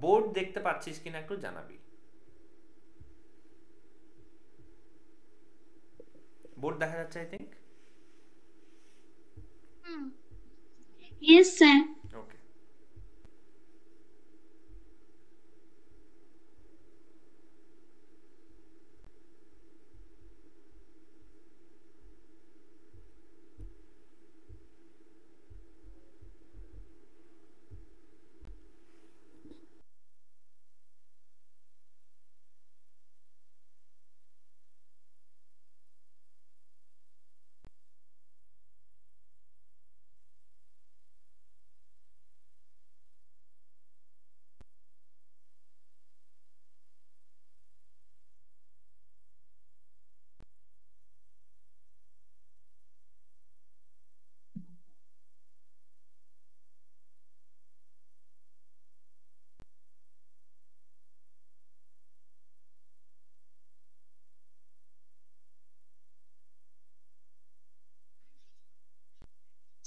Board দেখতে পাচ্ছিস কিনা একটু জানাবি। বোর্ড দেখা যাচ্ছে I think. Yes, sir. Okay,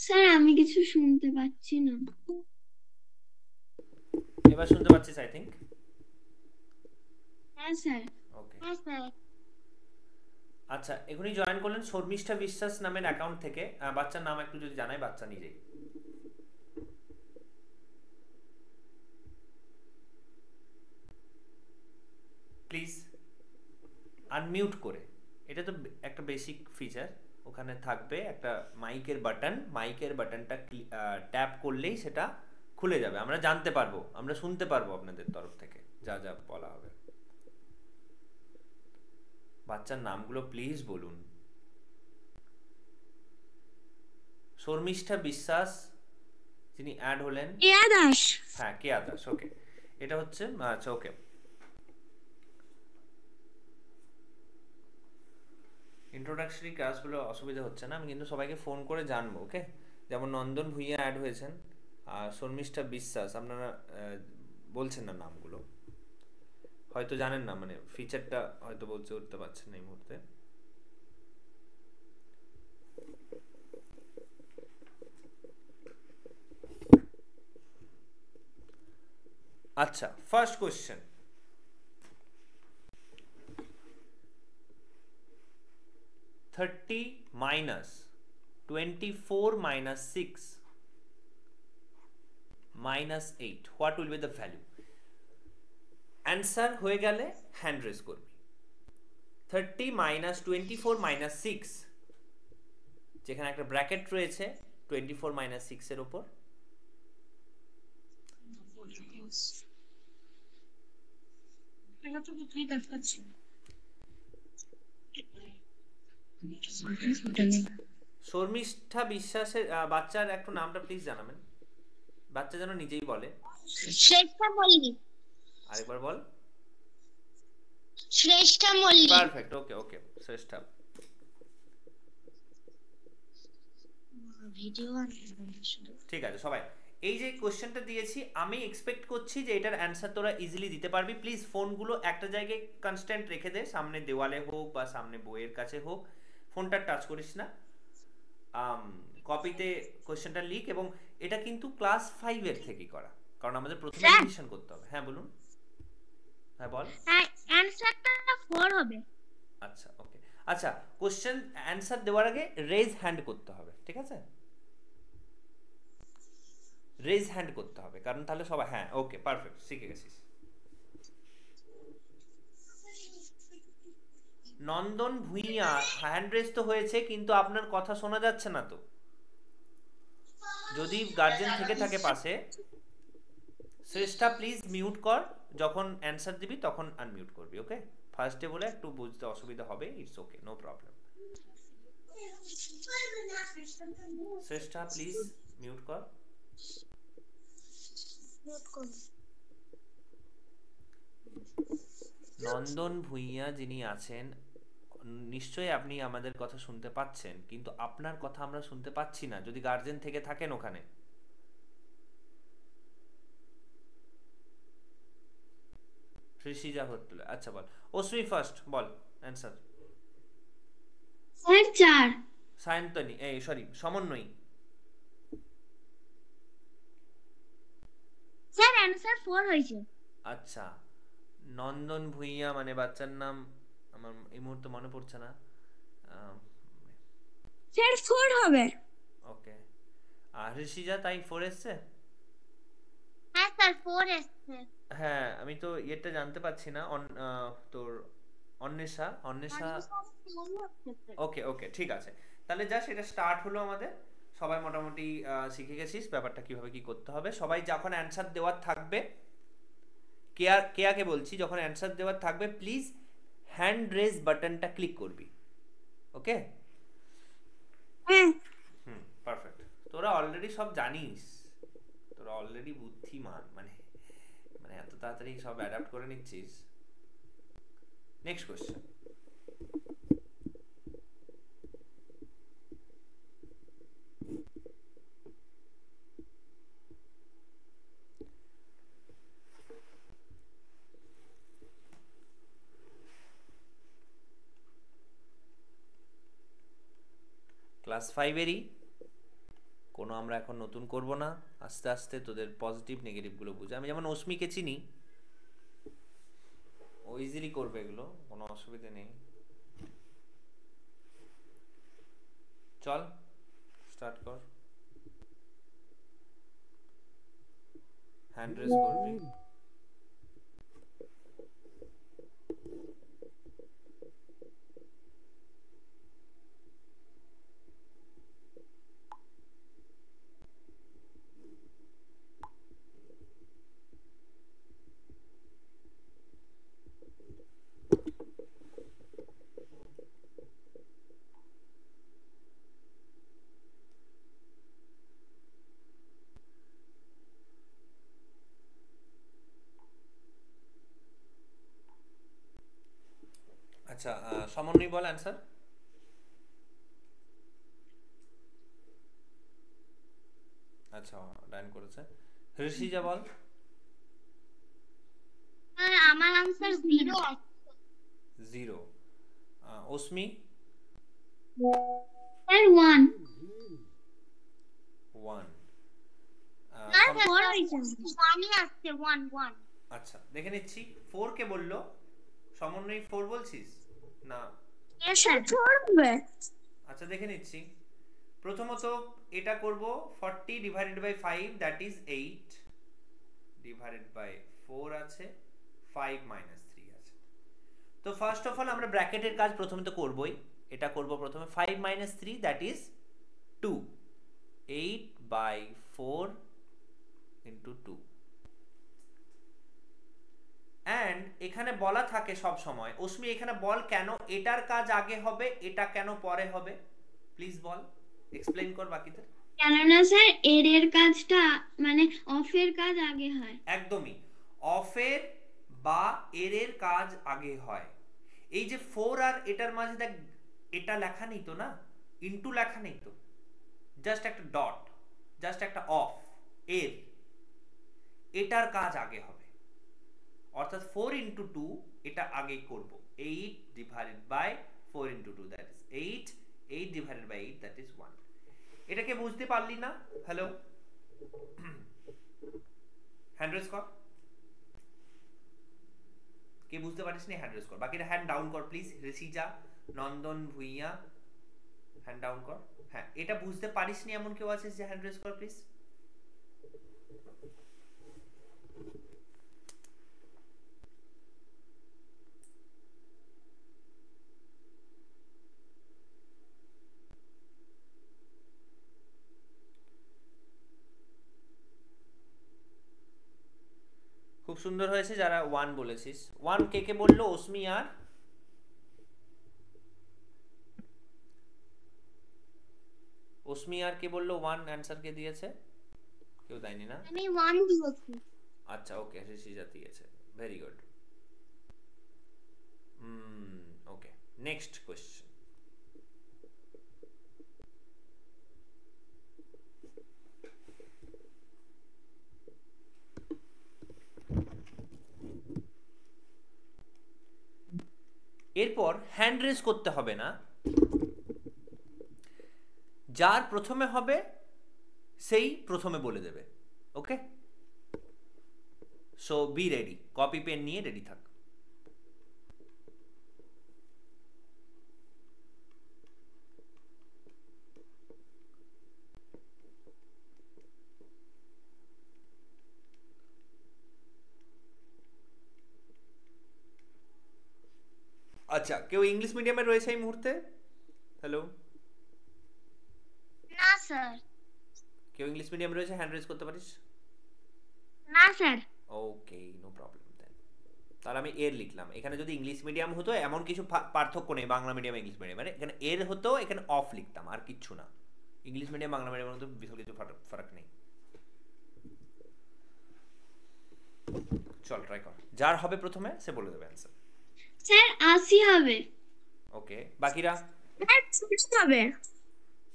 sir আমি কিছু শুনতে পাচ্ছি না। এবার শুনতে পাচ্ছিস আই থিংক। হ্যাঁ স্যার। ওকে, হ্যাঁ স্যার। আচ্ছা এখনই জয়েন করলেন শর্মিষ্ঠা বিশ্বাস নামের অ্যাকাউন্ট থেকে। বাচ্চার নাম একটু যদি জানাই, বাচ্চা নিজেই প্লিজ আনমিউট করে। এটা তো একটা বেসিক ফিচার, ওখানে থাকবে একটা মাইকের বাটন, মাইকের বাটনটা ট্যাপ করলেই সেটা খুলে যাবে, আমরা জানতে পারবো, আমরা শুনতে পারবো আপনাদের তরফ থেকে যা যা বলা হবে। বাচ্চার নামগুলো প্লিজ বলুন। শর্মিষ্ঠা বিশ্বাস যিনি অ্যাড হলেন, কেয়া দাস। হ্যাঁ কেয়া দাস, ওকে। এটা হচ্ছে আচ্ছা ওকে, ইন্ট্রোডাকশনারি ক্লাসগুলো অসুবিধা হচ্ছে না, আমি কিন্তু সবাইকে ফোন করে জানবো। ওকে, যেমন নন্দন ভুঁইয়া অ্যাড হয়েছেন, আর শর্মিষ্ঠা বিশ্বাস, আপনারা বলছেন না নামগুলো, হয়তো জানেন না, মানে ফিচারটা হয়তো বলতে উঠতে পারছেন না এই মুহূর্তে। আচ্ছা, first question, 30 minus 24 minus 6 minus 8, what will be the value? Answer হয়ে গেলে হ্যান্ড রেজ করবি। 30 মাইনাস 24 মাইনাস 6, যেখানে একটা ব্র্যাকেট রয়েছে 24 মাইনাস 6 এর উপর, শর্মিষ্ঠা বিশ্বাসের বাচ্চার একটু নামটা প্লিজ জানাবেন, বাচ্চা যেন নিজেই বলে। শ্রেষ্ঠা মল্লিক। আরেকবার বল। শ্রেষ্ঠা মল্লিক। পারফেক্ট, ওকে ওকে, শ্রেষ্ঠা। ঠিক আছে সবাই, এই যে কোশ্চেনটা দিয়েছি আমি এক্সপেক্ট করছি যে এটার অ্যান্সার তোরা ইজিলি দিতে পারবি। প্লিজ ফোনগুলো একটা জায়গায় কনস্ট্যান্ট রেখে দে, সামনে দেওয়ালে হোক বা সামনে বইয়ের কাছে হোক, ফোনটা টাচ করিস না। কপিতে কোশ্চেনটা লিখ, এবং এটা কিন্তু ক্লাস 5 এর থেকেই করা, কারণ আমাদের প্রথমে রিভিশন করতে হবে। হ্যাঁ বলুন, হ্যাঁ বল। অ্যানসারটা 4 হবে। আচ্ছা ওকে, আচ্ছা কোশ্চেন অ্যান্সার দেওয়ার আগে রেজ হ্যান্ড করতে হবে, ঠিক আছে? রেজ হ্যান্ড করতে হবে, কারণ তাহলে সবাই, হ্যাঁ ওকে পারফেক্ট, শিখে গেছিস। নন্দন ভুঁইয়া হ্যান্ড রেজ তো হয়েছে, কিন্তু আপনার কথা শোনা যাচ্ছে না তো। যদি গার্জেন থেকে থাকে পাশে, শ্রেষ্ঠা প্লিজ মিউট কর, যখন অ্যান্সার দিবি তখন আনমিউট করবি। ওকে, ফার্স্টে বলে একটু বুঝতে অসুবিধা হবে, it's okay, no problem. Shreshtha please mute কর। নন্দন ভুঁইয়া যিনি আছেন, নিশ্চয়ই আপনি আমাদের কথা শুনতে পাচ্ছেন, কিন্তু আপনার কথা আমরা শুনতে পাচ্ছি না, যদি গার্জেন থেকে থাকেন ওখানে। ঋষিজা হট্টলে, আচ্ছা বল। অশ্মি ফার্স্ট বল অ্যান্সার। স্যার 4। সায়ন্তনী, এই সরি সমন্বয়ী। স্যার অ্যানসার 4 হয়েছে। আচ্ছা, নন্দন ভূঁইয়া মানে বাচ্চার নাম আমার এই মুহূর্তে মনে পড়ছে না। স্যার 4 হবে। ওকে, আর ঋষিজা তাই 4 এসছে? হ্যাঁ স্যার 4 এসছে। হ্যাঁ, আমি তো এটা জানতে পারছি না। তোর অন্বেষা ওকে ওকে ঠিক আছে। তাহলে যা সেটা স্টার্ট হলো আমাদের। সবাই মোটামুটি শিখে গেছিস ব্যাপারটা কিভাবে কি করতে হবে। সবাই যখন অ্যান্সার দেওয়ার থাকবে, কেয়াকে বলছি, যখন অ্যান্সার দেওয়ার থাকবে প্লিজ হ্যান্ড রেজ বাটনটা ক্লিক করবি। ওকে? হ্যাঁ হুম, পারফেক্ট। তোরা অলরেডি সব জানিস, তোরা অলরেডি বুদ্ধিমান, মানে মানে এত তাড়াতাড়ি সব অ্যাডাপ্ট করে নিচ্ছিস। Next question. ক্লাস 5-এরই কোনো আমরা এখন নতুন করব না, আস্তে আস্তে তোদের পজিটিভ নেগেটিভগুলো বুঝে। আমি যেমন অস্মিকে চিনি, ও ইজিলি করবে, এগুলো কোনো অসুবিধে নেই। চল স্টার্ট কর, হ্যান্ড রেজ করবি। আচ্ছা, সমন্বয় বল অ্যান্সার। আচ্ছা, ডান করেছে। ঋষিজা বল। স্যার আমার আনসার 0 আছে। 0। অস্মি? স্যার 1। 1। না স্যার 1 আসছে, 1 আচ্ছা, দেখে নিচ্ছি। 4 কে বললো? সমন্বয় 4 বলছিস না? স্যার 4 হবে। আচ্ছা, দেখে নিচ্ছি। প্রথমত এটা করব 40 divided by 5, that is 8 divided by 4 আছে, 5 মাইনাস 3 আছে। তো ফার্স্ট অফ অল আমরা ব্র্যাকেটের কাজ প্রথমে তো করবই। এটা করব প্রথমে 5 minus 3, that is 2। 8 by 4 into 2। And এখানে বলা থাকে সব সময়, অস্মি এখানে বল কেন এটার কাজ আগে হবে, এটা কেন পরে হবে, প্লিজ বল, এক্সপ্লেইন কর বাকিদের। কেননা স্যার এর কাজটা মানে অফের কাজ আগে হয়। একদমই, অফের বা এর কাজ আগে হয়। এই যে 4 আর এটার মাঝে দেখ, এটা লেখা নেই তো না, ইনটু লেখা নেই তো, জাস্ট একটা ডট, জাস্ট একটা অফ, এটার কাজ আগে হবে। অর্থাৎ 4 ইন্টু 2 এটা আগে করব। 8 divided by 4 into 2, that is 8। 8 divided by 8, that is 1। এটাকে বুঝতে পারলি না? হ্যালো, হ্যান্ড রেজ কর। কে বুঝতে পারিস নি হ্যান্ড রেজ কর, বাকিরা হ্যান্ড ডাউন কর please. Rishija, Nandan Bhuiyan, hand down কর। হ্যাঁ, এটা বুঝতে পারিস নি এমন কেউ আছে যে হ্যান্ড রেজ কর প্লিজ। খুব সুন্দর হয়েছে যারা 1 বলেছিস। 1 কে কে বললো? অস্মি আর কে বললো 1 অ্যান্সার কে দিয়েছে? কেউ দেয়নি না? আমি 1 দিয়েছি। আচ্ছা, ওকে, ঋষিজা দিয়েছে, ভেরি গুড। ওকে, নেক্সট কোশ্চেন। এরপর হ্যান্ড রেজ করতে হবে না, যার প্রথমে হবে সেই প্রথমে বলে দেবে। Okay, so be ready, copy pen নিয়ে রেডি থাক। আচ্ছা, কেউ ইংলিশ মিডিয়ামে রয়েছে এই মুহূর্তে? হ্যালো, না স্যার। কেউ ইংলিশ মিডিয়ামে রয়েছে? হ্যান্ড রেজ করতে পারিস? না স্যার। ওকে, নো প্রবলেম দেন। তাহলে আমি এর লিখলাম। এখানে যদি ইংলিশ মিডিয়াম হতো এমন কিছু পার্থক্য নেই বাংলা মিডিয়াম ইংলিশ মিডিয়াম, মানে এখানে এর হতো, এখানে অফ লিখতাম, আর কিচ্ছু না। ইংলিশ মিডিয়াম বাংলা মিডিয়ামের মধ্যে বিশাল কিছু ফারাক নেই। চল ট্রাই কর, যার হবে প্রথমে সে বলে দেবে অ্যান্সার। স্যার 80 হবে। ওকে, বাকিরা? স্যার 6 হবে।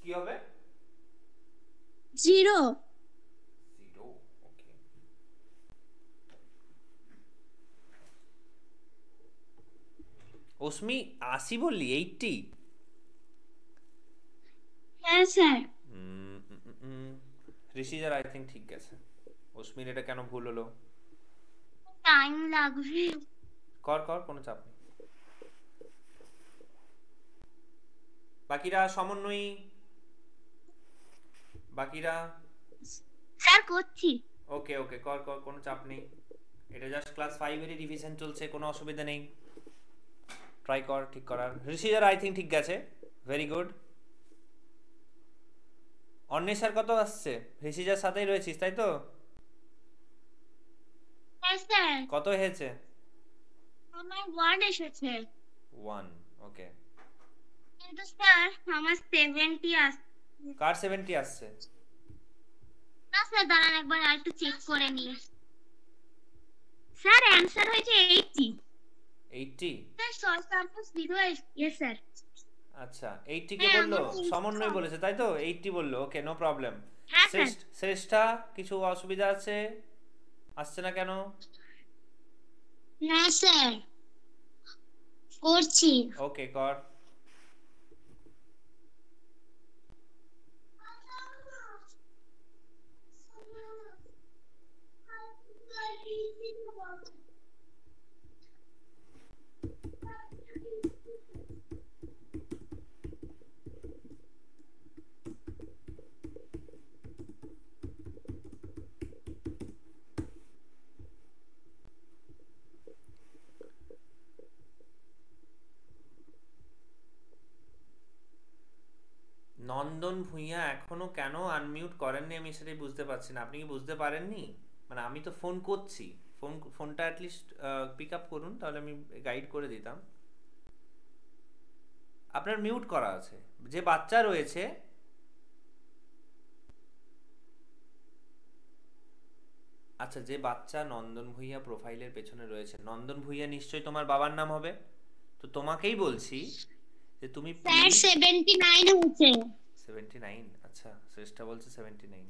কি হবে? 0। 0। ওকে, ওসমি 80 বললি? 80? হ্যাঁ স্যার। ঋষিজার আই থিঙ্ক ঠিক গেছে। ওসমির এটা কেন ভুল হলো? টাইম লাগবে। কর কর, কোনো চাপ নেই। বাকিরা সমন্বয়ী? বাকিরা? স্যার করছি। ওকে ওকে, কর কর, কোনো চাপ নেই। এটা জাস্ট ক্লাস 5 এর রিভিশন চলছে, কোনো অসুবিধা নেই। ট্রাই কর ঠিক করার। ঋষিজার আই থিঙ্ক ঠিক গেছে, ভেরি গুড। অন্বেষার কত আসছে? ঋষিজার সাথেই রয়েছিস তাই তো? হ্যাঁ স্যার। কত হয়েছে? আমার 1 এসেছে। 1। ওকে, কিন্তু স্যার আমার 70 আসছে। কার 70 আসছে? না স্যার, দাঁড়ান একবার আরেকটু চেক করে নিই। স্যার অ্যানসার হয়েছে 80। 80? Sir short service 0 yes sir. আচ্ছা, 80 কে হ্যাঁ, বললো? আমার সমন্বয় বলেছে তাই তো? 80 বললো, ওকে নো প্রবলেম। হ্যাঁ স্যার। শ্রেষ্ঠা কিছু অসুবিধা আছে? আসছে না কেন? না স্যার, করছি। ওকে, কর। নন্দন ভূঁইয়া এখনো কেন আনমিউট করেননি আমি সেটাই বুঝতে পারছি না। আপনি কি বুঝতে পারেননি? মানে আমি তো ফোন করছি, ফোনটা অ্যাটলিস্ট পিক আপ করুন, তাহলে আমি গাইড করে দিতাম। আপনার মিউট করা আছে। যে বাচ্চা রয়েছে, আচ্ছা যে বাচ্চা নন্দন ভূঁইয়া প্রোফাইলের পেছনে রয়েছে, নন্দন ভূঁইয়া নিশ্চয়ই তোমার বাবার নাম হবে। তো তোমাকেই বলছি যে তুমি স্যার 79 হয়েছে। 79? আচ্ছা, শ্রেষ্ঠা বলছে 79।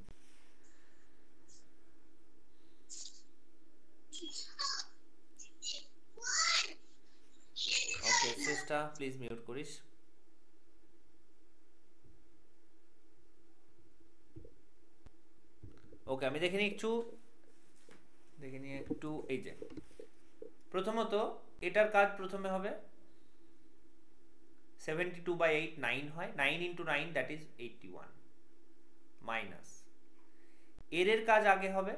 ওকে শ্রেষ্ঠা, প্লিজ মিউট করিস। ওকে, আমি দেখিনি একটু, এই যে প্রথমত এটার কাজ প্রথমে হবে 72/8 9 হয়, 9 into 9 that is 81 মাইনাস এর কাজ আগে হবে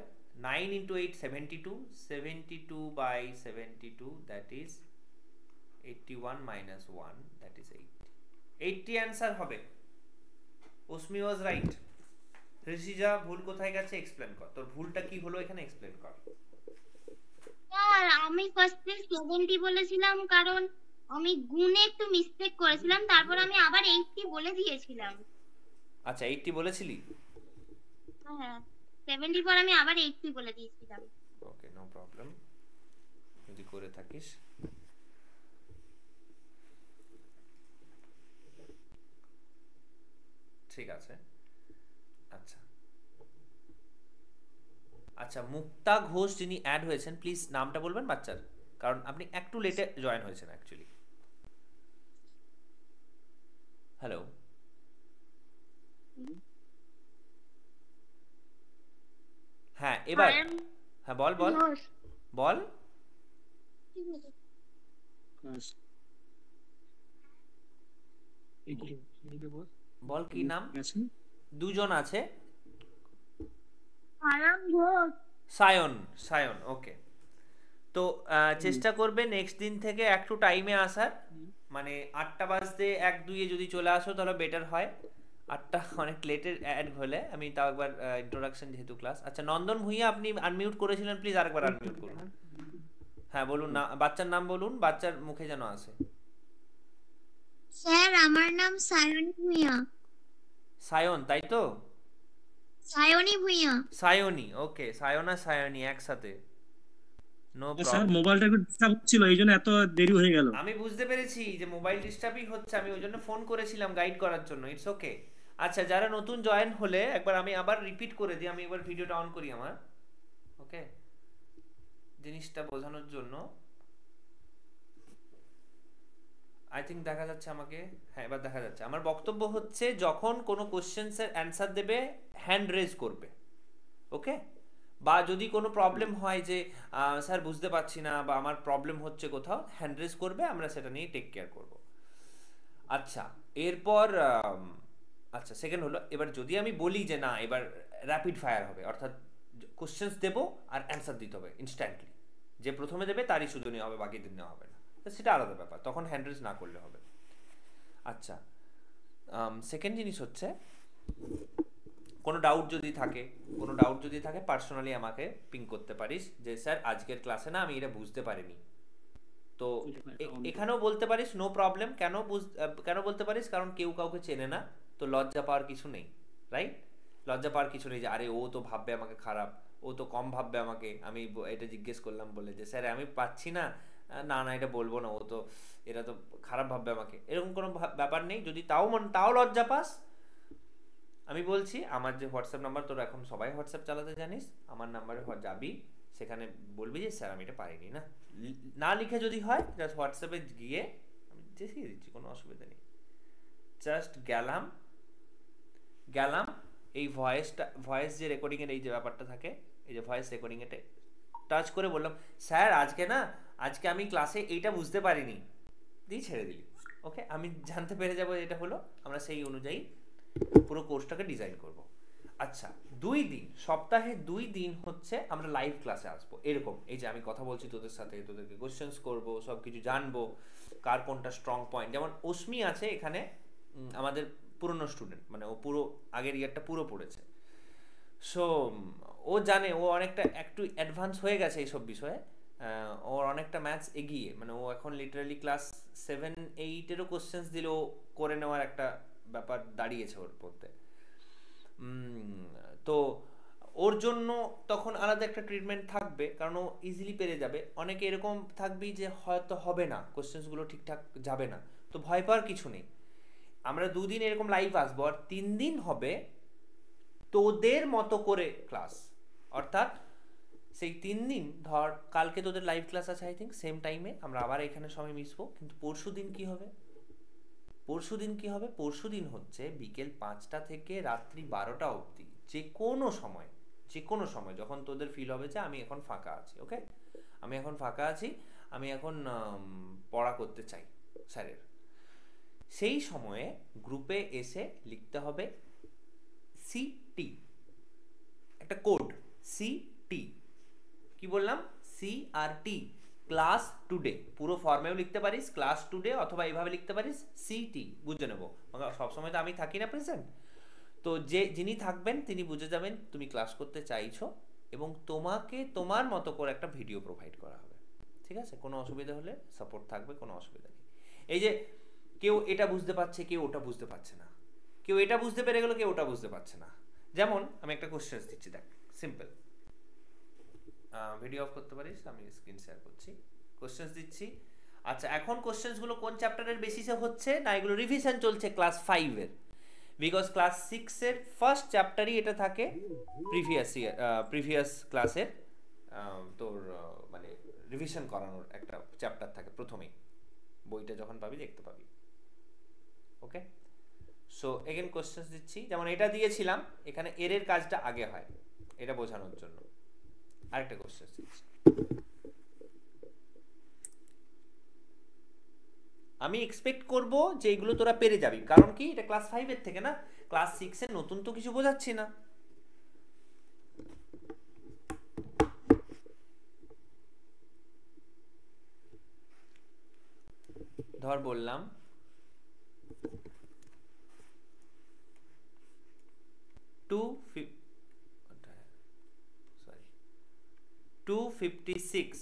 9 into 8 72, 72/72 that is 81 minus 1 that is 80 answer হবে। ওসমি ওয়াজ রাইট। ঋষিজা ভুল কোথায় গেছে এক্সপ্লেন কর, তোর ভুলটা কি হলো এখানে এক্সপ্লেন কর। স্যার আমি ফার্স্টে 70 বলেছিলাম কারণ আমি গুণে একটু মিস্টেক করেছিলাম, তারপর আমি আবার 80 বলে দিয়েছিলাম। আচ্ছা 80 বলেছিলি? হ্যাঁ, 70 পর আমি আবার 80 বলে দিয়েছিলাম। ওকে, নো প্রবলেম, যদি করে থাকিস। ঠিক আছে। আচ্ছা আচ্ছা, মুক্তা ঘোষ যিনি অ্যাড হয়েছেন, প্লিজ নামটা বলবেন বাচ্চার, কারণ আপনি একটু লেটে জয়েন হয়েছেন অ্যাকচুয়ালি। হ্যালো, হ্যাঁ এবার, হ্যাঁ বল বল। বল। বল কি নাম? দুজন আছে। সায়ন ঘোষ। সায়ন, সায়ন, ওকে। তো চেষ্টা করবে নেক্সট দিন থেকে একটু টাইমে আসার, মানে 8টা বাজতে 1-2-এ যদি চলে আসো তাহলে বেটার হয়। 8টা অনেক লেটের অ্যাড হলে আমি তাও একবার ইন্ট্রোডাকশন যেহেতু ক্লাস। আচ্ছা নন্দন ভুঁইয়া আপনি আনমিউট করেছিলেন, প্লিজ আরেকবার আনমিউট করুন। হ্যাঁ বলুন না, বাচ্চার নাম বলুন, বাচ্চার মুখে যেন আসে। স্যার আমার নাম সায়নী ভূঁইয়া। সায়ন, তাই তো? সায়নী ভূঁইয়া। সায়নী, ওকে। সায়না সায়নী একসাথে, নো স্যার প্রবলেম। মোবাইলটা একটু ডিস্টার্ব হচ্ছিল, এই জন্য এত দেরি হয়ে গেল। আমি বুঝতে পেরেছি যে মোবাইল ডিস্টার্বই হচ্ছে, আমি ওই জন্য ফোন করেছিলাম গাইড করার জন্য। It's okay. আচ্ছা যারা নতুন জয়েন হলে একবার আমি আবার রিপিট করে দিই, আমি একবার ভিডিওটা অন করি আমার, ওকে, জিনিসটা বোঝানোর জন্য। আই থিঙ্ক দেখা যাচ্ছে আমাকে, হ্যাঁ এবার দেখা যাচ্ছে। আমার বক্তব্য হচ্ছে যখন কোনো কোশ্চেন্সের অ্যান্সার দেবে হ্যান্ড রেজ করবে, ওকে? বা যদি কোনো প্রবলেম হয় যে স্যার বুঝতে পারছি না বা আমার প্রবলেম হচ্ছে কোথাও, হ্যান্ড রেজ করবে, আমরা সেটা নিয়ে টেক কেয়ার করব। আচ্ছা এরপর আচ্ছা সেকেন্ড হলো, এবার যদি আমি বলি যে না এবার র্যাপিড ফায়ার হবে, অর্থাৎ কোশ্চেন্স দেবো আর অ্যান্সার দিতে হবে ইনস্ট্যান্টলি, যে প্রথমে দেবে তারই শুধু নেওয়া হবে, বাকি দিন নেওয়া হবে না, তো সেটা আলাদা ব্যাপার, তখন হ্যান্ড রেজ না করলে হবে। আচ্ছা সেকেন্ড জিনিস হচ্ছে, কোনো ডাউট যদি থাকে পার্সোনালি আমাকে পিং করতে পারিস যে স্যার আজকের ক্লাসে না আমি এটা বুঝতে পারিনি। তো এখানেও বলতে পারিস, নো প্রবলেম। কেন বলতে পারিস? কারণ কেউ কাউকে চেনে না, তো লজ্জা পাওয়ার কিছু নেই, রাইট? লজ্জা পাওয়ার কিছু নেই যে আরে ও তো ভাববে আমাকে খারাপ, ও তো কম ভাববে আমাকে, আমি এটা জিজ্ঞেস করলাম বলে যে স্যার আমি পাচ্ছি না, না না এটা বলবো না, ও তো এরা তো খারাপ ভাববে আমাকে, এরকম কোনো ব্যাপার নেই। যদি তাও লজ্জা পাস, আমি বলছি আমার যে হোয়াটসঅ্যাপ নাম্বার, তোর এখন সবাই হোয়াটসঅ্যাপ চালাতে জানিস, আমার নাম্বারে যাবি, সেখানে বলবি যে স্যার আমি এটা পারিনি, না লিখে যদি হয় জাস্ট হোয়াটসঅ্যাপে গিয়ে আমি দেখিয়ে দিচ্ছি, কোনো অসুবিধা নেই। জাস্ট গেলাম এই ভয়েস যে রেকর্ডিং এর এই যে ব্যাপারটা থাকে, এই যে ভয়েস রেকর্ডিং এতে টাচ করে বললাম স্যার আজকে আমি ক্লাসে এইটা বুঝতে পারিনি, দিয়ে ছেড়ে দিলি, ওকে? আমি জানতে পেরে যাবো এটা হলো, আমরা সেই অনুযায়ী পুরো কোর্সটাকে ডিজাইন করব। আচ্ছা 2 দিন, সপ্তাহে 2 দিন হচ্ছে আমরা লাইভ ক্লাসে আসবো, এরকম এই যে আমি কথা বলছি তোদের সাথে, তোদেরকে কোশ্চেন্স করবো, সব কিছু জানবো, কার কোনটা স্ট্রং পয়েন্ট। যেমন অস্মি আছে এখানে, আমাদের পুরনো স্টুডেন্ট, মানে ও পুরো আগের ইয়ারটা পুরো পড়েছে, সো ও জানে, ও অনেকটা একটু অ্যাডভান্স হয়ে গেছে এইসব বিষয়ে, ওর অনেকটা ম্যাথস এগিয়ে, মানে ও এখন লিটারালি ক্লাস 7-8-এরও কোশ্চেন্স দিলেও করে নেওয়ার একটা ব্যাপার দাঁড়িয়েছে ওর পড়তে। তো ওর জন্য তখন আলাদা একটা ট্রিটমেন্ট থাকবে, কারণ ও ইজিলি পেরে যাবে। অনেকে এরকম থাকবেই যে হয়তো হবে না, কোশ্চেন্সগুলো ঠিকঠাক যাবে না, তো ভয় পাওয়ার কিছু নেই। আমরা 2 দিন এরকম লাইভ আসবো, আর 3 দিন হবে তোদের মতো করে ক্লাস, অর্থাৎ সেই 3 দিন ধর কালকে তোদের লাইভ ক্লাস আছে আই থিঙ্ক সেম টাইমে, আমরা আবার এখানে সবাই মিশবো, কিন্তু পরশু দিন কি হবে? পরশু দিন হচ্ছে বিকেল 5টা থেকে রাত্রি 12টা অবধি, যে কোনো সময় যখন তোদের ফিল হবে যে আমি এখন ফাঁকা আছি, ওকে, আমি এখন ফাঁকা আছি, আমি এখন পড়া করতে চাই স্যারের, সেই সময়ে গ্রুপে এসে লিখতে হবে সিটি, একটা কোড সিটি, কি বললাম? সিআরটি, ক্লাস টুডে, পুরো ফর্মেও লিখতে পারিস ক্লাস টুডে, অথবা এইভাবে লিখতে পারিস সিটি, বুঝে নেবো, সবসময় তো আমি থাকি না প্রেজেন্ট, তো যিনি থাকবেন তিনি বুঝে যাবেন তুমি ক্লাস করতে চাইছো, এবং তোমাকে তোমার মতো করে একটা ভিডিও প্রোভাইড করা হবে, ঠিক আছে? কোনো অসুবিধা হলে সাপোর্ট থাকবে, কোনো অসুবিধা নেই। এই যে কেউ এটা বুঝতে পারছে, কেউ ওটা বুঝতে পারছে না, কেউ এটা বুঝতে পেরে গেল, কেউ ওটা বুঝতে পারছে না। যেমন আমি একটা কোশ্চেন দিচ্ছি, দেখ সিম্পল, ভিডিও অফ করতে পারিস, আমি স্ক্রিন শেয়ার করছি, কোশ্চেন্স দিচ্ছি। আচ্ছা এখন কোশ্চেন্সগুলো কোন চ্যাপ্টারের বেসিসে হচ্ছে না, এগুলো রিভিশন চলছে ক্লাস 5 এর, বিকজ ক্লাস 6 এর ফার্স্ট চ্যাপ্টারই এটা থাকে, প্রিভিয়াস ক্লাসের তোর মানে রিভিশন করানোর একটা চ্যাপ্টার থাকে প্রথমেই, বইটা যখন পাবি দেখতে পাবি, ওকে? সো এগেন কোশ্চেন্স দিচ্ছি, যেমন এটা দিয়েছিলাম, এখানে এর কাজটা আগে হয়, এটা বোঝানোর জন্য আরেকটা কোশ্চেন দিচ্ছি। আমি এক্সপেক্ট করব যে এগুলো তোরা পেরে যাবি, কারণ কি এটা ক্লাস 5 এর থেকে না, ক্লাস 6 এর নতুন তো কিছু বোঝাচ্ছি না। ধর বললাম 256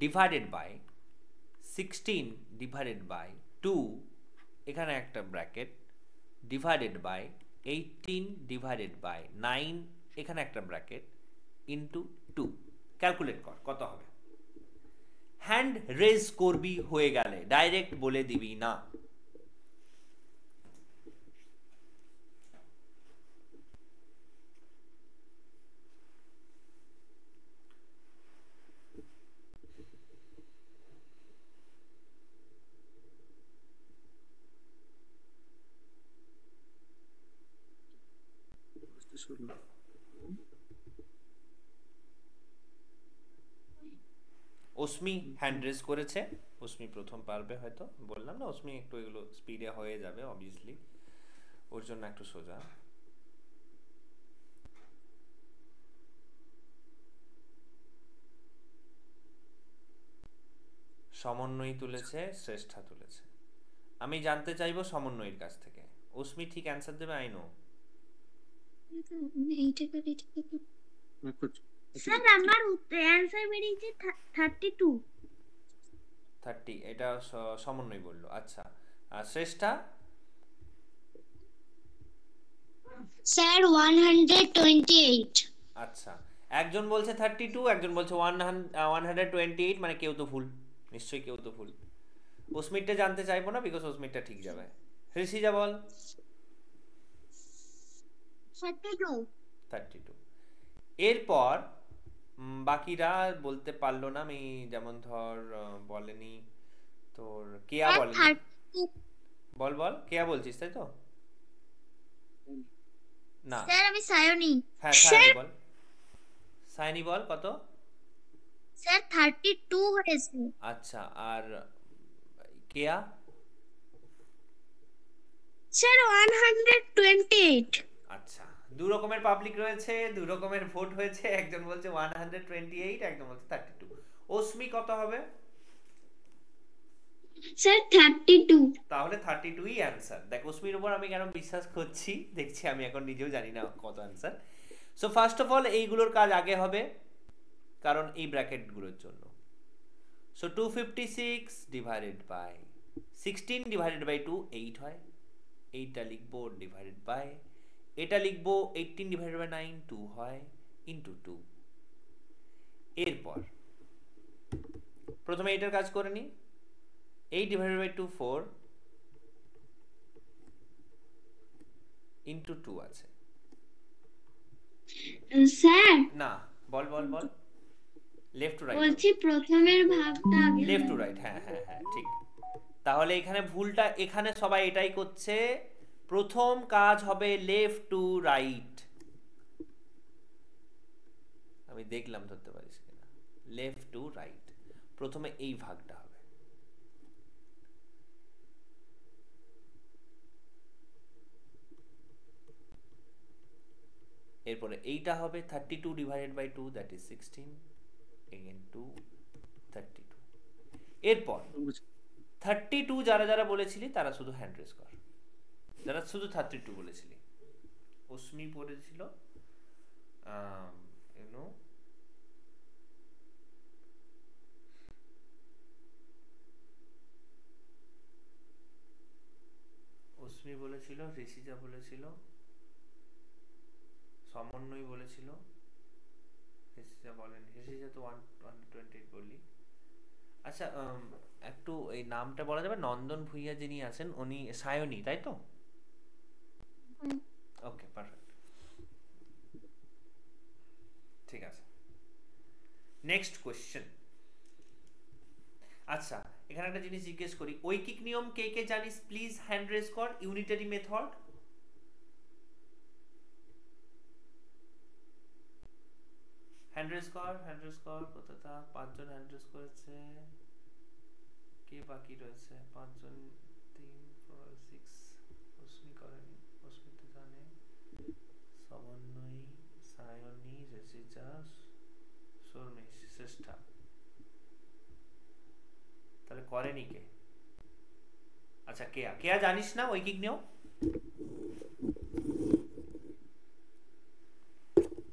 ডিভাইডেড বাই 16 ডিভাইডেড বাই 2, এখানে একটা bracket, divided by 18 divided by 9, এখানে একটা ব্র্যাকেট, ইন্টু 2। ক্যালকুলেট কর কত হবে। হ্যান্ড রেজ করবি হয়ে গেলে, ডাইরেক্ট বলে দিবি না। অস্মি হ্যান্ড রেজ করেছে, অস্মি প্রথম পারবে হয়তো, বললাম না অস্মি একটু এগুলো স্পিডে হয়ে যাবে অবভিয়াসলি, ওর জন্য একটু সোজা। সমন্বয় তুলেছে, শ্রেষ্ঠা তুলেছে। আমি জানতে চাইবো সমন্বয়ের কাছ থেকে। অস্মি ঠিক অ্যান্সার দেবে, আই নো। স্যার আমার অ্যানসার বেরিয়েছে 32। 30, এটা সমন্বয় বললো। আচ্ছা, আর শ্রেষ্ঠা? স্যার 128। আচ্ছা, একজন বলছে 32, একজন বলছে 128, মানে কেউ তো ভুল, নিশ্চয়ই কেউ তো ভুল। অস্মিরটা জানতে চাইবো না, বিকজ অস্মিরটা ঠিক যাবে। ঋষিজা বল। 32। এরপর বাকিরা বলতে পারলো না, আমি যেমন ধর বলেনি তোর, কেয়া বলেনি। বল বল, কেয়া বলছিস তাই তো? না স্যার আমি সায়নী। হ্যাঁ সায়নী বল, সায়নী বল কত? স্যার 32 হয়েছে। আচ্ছা, আর কেয়া? স্যার 128। আচ্ছা, দু রকমের পাবলিক রয়েছে, দু রকমের ভোট হয়েছে, একজন বলছে 128, একজন বলছে 32। অস্মি কত হবে? স্যার 32। তাহলে 32ই অ্যান্সার। দেখ অস্মির উপর আমি কেন বিশ্বাস করছি দেখছি, আমি এখন নিজেও জানি না কত answer. So first of all এইগুলোর কাজ আগে হবে, কারণ এই ব্র্যাকেটগুলোর জন্য। So 256 divided by 16 divided by 2 8 হয়, এইটা লিখবো ডিভাইডেড বাই, এটা লিখবো 18 ডিভাইডেড বাই 9 2 হয়, ইন্টু 2। এরপর প্রথমে এটার কাজ করে নি, 8 ডিভাইডেড বাই 2 4, ইন্টু 2 আছে। স্যার না, বল বল বল, লেফট টু রাইট, বলছি প্রথমের ভাগটা আগে লেফট টু রাইট, হ্যাঁ হ্যাঁ হ্যাঁ ঠিক। তাহলে এখানে ভুলটা, এখানে সবাই এটাই করছে, প্রথম কাজ হবে লেফট টু রাইট। আমি দেখলাম ধরতে পারিস কিনা, লেফট টু রাইট, প্রথমে এই ভাগটা হবে। এরপরে এইটা হবে 32 divided by 2, that is 16, again 2 32। এরপর 32 যারা যারা বলেছিলি তারা শুধু হ্যান্ড রেজ কর, যারা শুধু 32 বলেছিলি। অস্মি পড়েছিল ইউনো, অস্মি বলেছিল, ঋষিজা বলেছিল, সমন্বয় বলেছিল, ঋষিজা বলেন, ঋষিজা তো 128 বললি। আচ্ছা, একটু এই নামটা বলা যাবে? নন্দন ভুইয়া যিনি আছেন উনি সায়নী তাই তো? ওকে পারফেক্ট, ঠিক আছে। Next question. আচ্ছা, এখানে একটা জিনিস জিজ্ঞেস করি, ঐকিক নিয়ম কে কে জানিস প্লিজ হ্যান্ড রেজ কর। ইউনিটারি মেথড, হ্যান্ড রেজ কর, হ্যান্ড রেজ কর। কোথাটা 5 জন হ্যান্ড রেজ করেছে, কে বাকি রয়েছে? 5 জন, 3 4 6। অস্মি করেনি, অস্মি তো জানে। সমন্বয়ী, সায়নী, রেজিজা, শর্মি, শ্রেষ্ঠা। তাহলে করেনি কে? আচ্ছা, কেয়া। কেয়া জানিস না ঐকিক নিয়ম?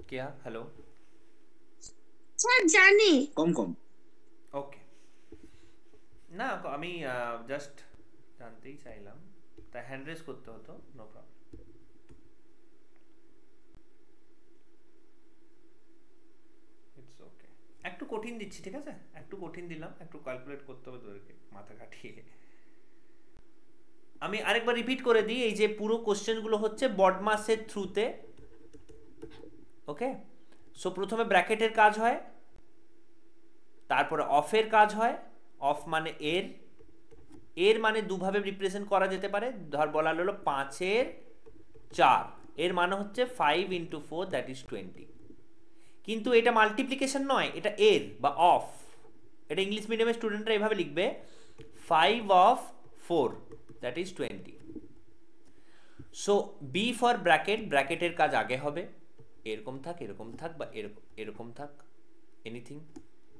কেয়া, হ্যালো। স্যার জানি। কম কম। ওকে, না আমি জাস্ট জানতেই চাইলাম, তাই হ্যান্ড রেজ করতে হতো, নো প্রবলেম। It's okay. একটু কঠিন দিচ্ছি, ঠিক আছে? একটু কঠিন দিলাম, একটু ক্যালকুলেট করতে হবে তোদেরকে মাথা খাটিয়ে। আমি আরেকবার রিপিট করে দিই, এই যে পুরো কোশ্চেনগুলো হচ্ছে বডমাসের থ্রুতে। ওকে, সো প্রথমে ব্র্যাকেটের কাজ হয়, তারপরে অফের কাজ হয়। অফ মানে এর, এর মানে দুভাবে রিপ্রেজেন্ট করা যেতে পারে। ধর বলা হলো 5-এর 4, এর মানে হচ্ছে 5 × 4 দ্যাট ইজ 20। কিন্তু এটা মাল্টিপ্লিকেশন নয়, এটা এর বা অফ। এটা ইংলিশ মিডিয়ামের স্টুডেন্টরা এভাবে লিখবে, 5 of 4 that is 20। So B for bracket, ব্র্যাকেটের কাজ আগে হবে, এরকম থাক, এরকম থাক, বা এরকম থাক, এনিথিং।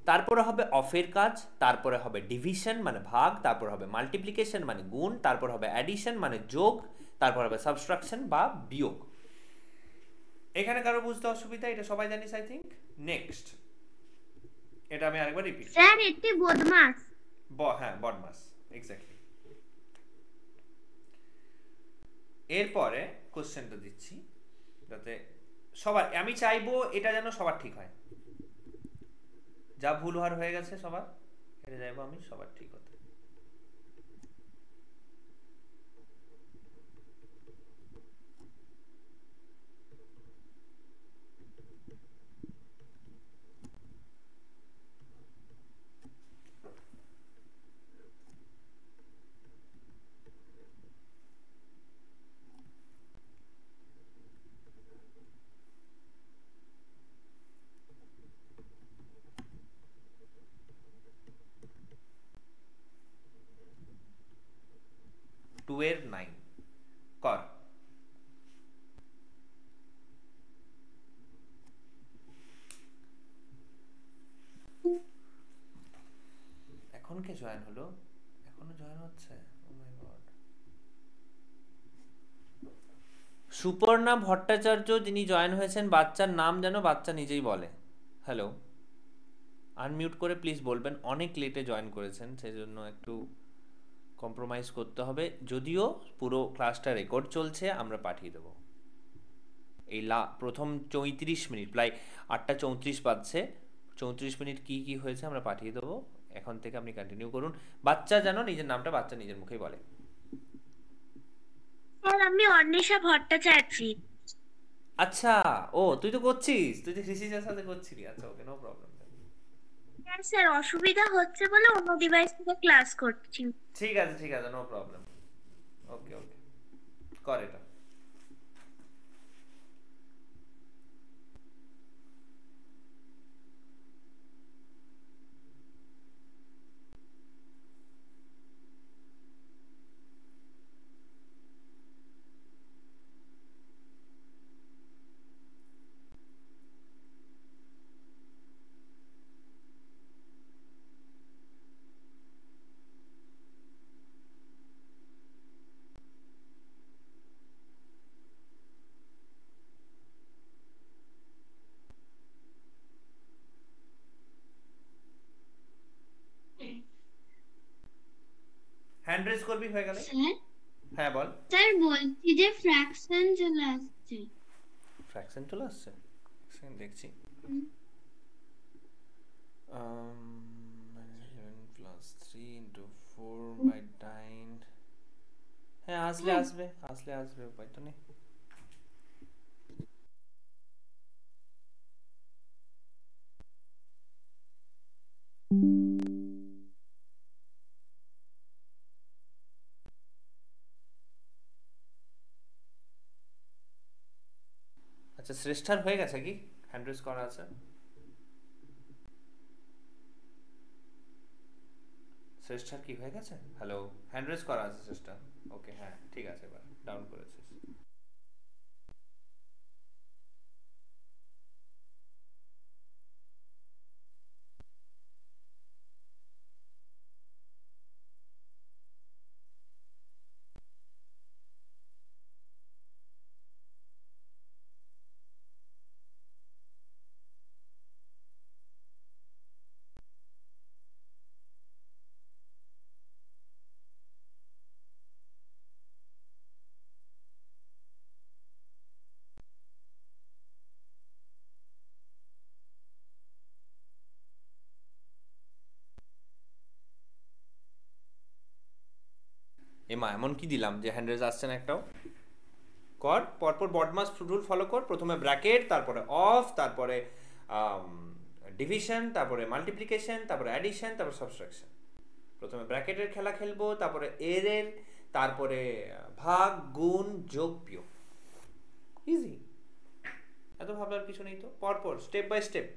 তারপরে হবে অফের কাজ, তারপরে হবে ডিভিশন মানে ভাগ, তারপর হবে মাল্টিপ্লিকেশন মানে গুণ, তারপর হবে অ্যাডিশন মানে যোগ, তারপর হবে সাবট্রাকশন বা বিয়োগ। এখানে কারো বুঝতে অসুবিধা? এটা সবাই জানিস আই থিংক। নেক্সট, এটা আমি আরেকবার রিপিট। স্যার এটি বদমাস। হ্যাঁ, বদমাস, এক্স্যাক্টলি। এরপরে কোশ্চেনটা দিচ্ছি যাতে সবার, আমি চাইবো এটা যেন সবার ঠিক হয়। যা ভুল হয়ে গেছে সবার, এটা চাইবো আমি সবার ঠিক হতে। টু এর 9 কর। এখন কে জয়েন হলো? এখনো জয়েন হচ্ছে? ও মাই গড। সুপর্ণা ভট্টাচার্য যিনি জয়েন হয়েছেন, বাচ্চার নাম যেন বাচ্চা নিজেই বলে। হ্যালো, আনমিউট করে প্লিজ বলবেন। অনেক লেটে জয়েন করেছেন, সেই জন্য একটু কম্প্রোমাইজ করতে হবে। যদিও পুরো ক্লাসটা রেকর্ড চলছে, আমরা পাঠিয়ে দেবো। এই প্রথম 34 মিনিট, প্রায় 8টা 34 বাজছে, 34 মিনিট কি কি হয়েছে আমরা পাঠিয়ে দেবো। এখন থেকে আপনি কন্টিনিউ করুন। বাচ্চা যেন নিজের নামটা বাচ্চা নিজের মুখেই বলে। স্যার আমি অর্ণিশা ভট্টাচার্য। আচ্ছা, ও তুই তো করছিস, তুই তো ঋষিজার সাথে করছিলি। আচ্ছা, ওকে, নো প্রবলেম। হ্যাঁ স্যার, অসুবিধা হচ্ছে বলে অন্য ডিভাইস থেকে ক্লাস করছি। ঠিক আছে, ঠিক আছে, নো প্রবলেম। ওকে ওকে, কর এটা। হ্যান্ড রেজ করবি, হয়ে গেলে। স্যার হ্যাঁ বল। স্যার বলছি যে ফ্র্যাকশন চলে আসছে। ফ্র্যাকশন চলে আসছে, সেকেন্ড দেখছি। 7 + 3 × 4/9। হ্যাঁ, আসলে আসবে, উপায় তো নেই। আচ্ছা, শ্রেষ্ঠার হয়ে গেছে কি? হ্যান্ড রেজ করা আছে? শ্রেষ্ঠার কি হয়ে গেছে? হ্যালো, হ্যান্ড রেজ করা আছে শ্রেষ্ঠা। ওকে, হ্যাঁ ঠিক আছে, এবার ডাউন করেছিস। এমা এমন কি দিলাম যে হ্যান্ড রেজ আসছে না একটাও? কর, পরপর বডমাস রুল ফলো কর। প্রথমে ব্র্যাকেট, তারপরে অফ, তারপরে ডিভিশন, তারপরে মাল্টিপ্লিকেশন, তারপরে অ্যাডিশন, তারপরে সাবট্রাকশন। প্রথমে ব্র্যাকেটের খেলা খেলবো, তারপরে এর, তারপরে ভাগ, গুণ, যোগ, বিয়োগ। ইজি, এত ভাবনার কিছু নেই তো, পরপর স্টেপ বাই স্টেপ।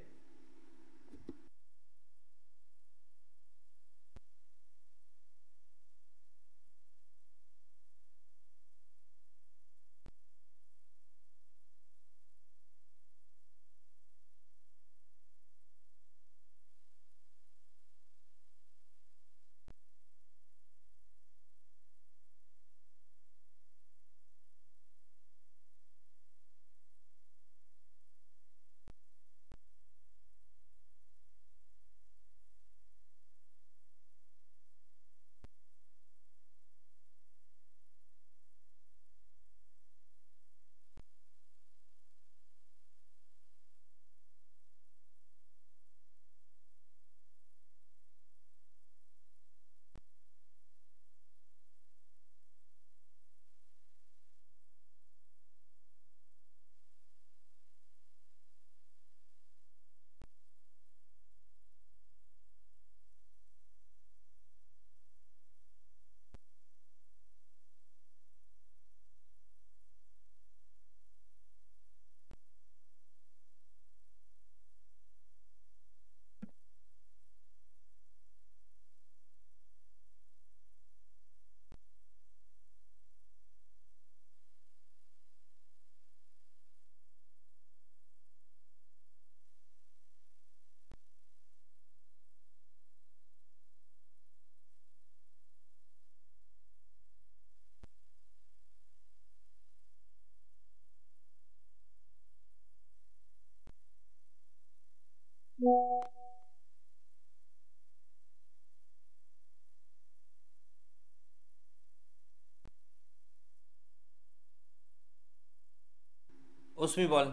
অস্মি বল।